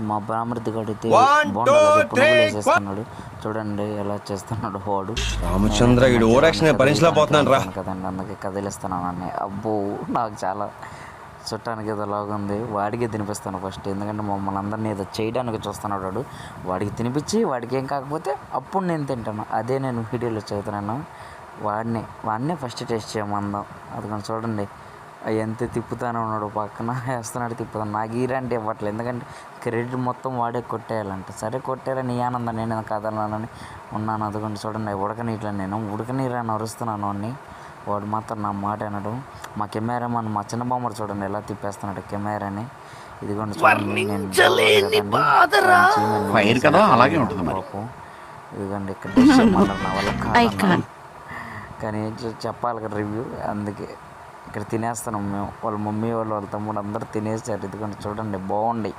మా బామర్ది గడితే బోండాలు పునుగులు వేసేస్తున్నాడు. చూడండి ఎలా చేస్తున్నాడు వాడు. రామచంద్ర వీడు ఓవరాక్షన్ భరించలేకపోతున్నాను రా కదండి, అందుకే కదిలిస్తున్నాను అన్నీ. అబ్బో నాకు చాలా చుట్టానికి ఏదో లాగుంది. వాడికి తినిపిస్తాను ఫస్ట్, ఎందుకంటే మమ్మల్ని అందరినీ ఏదో చేయడానికి చూస్తున్నాడు వాడు. వాడికి తినిపించి వాడికి ఏం కాకపోతే అప్పుడు నేను తింటాను. అదే నేను వీడియోలో చదువుతున్నాను. వాడినే ఫస్ట్ టేస్ట్ చేయమందాం. అందుకని చూడండి ఎంత తిప్పుతానే ఉన్నాడు, పక్కన వేస్తున్నాడు తిప్పుతాను. నాకు ఈరంటే ఇవ్వట్లేదు, ఎందుకంటే క్రెడిట్ మొత్తం వాడే కొట్టేయాలంట. సరే కొట్టేయాలని నీ ఆనందం, నేను కదలాలని ఉన్నాను. అందుకని చూడండి ఉడకనీట్లా, నేను ఉడకనీరని అరుస్తున్నాను అన్ని. వాడు మాత్రం నా మాట అనడు. మా కెమెరామన్ మా చిన్న బొమ్మడు చూడండి ఎలా తిప్పేస్తున్నాడు కెమెరాని. ఇదిగోండి చూడండి, నేను పాపం ఇదిగోండి ఇక్కడ నా వల్ల కాదు, కానీ చెప్పాలి కదా రివ్యూ, అందుకే ఇక్కడ తినేస్తున్నాం మేము. వాళ్ళ మమ్మీ వాళ్ళ తమ్ముడు అందరూ తినేసారు. ఇదిగోండి చూడండి బాగుంది.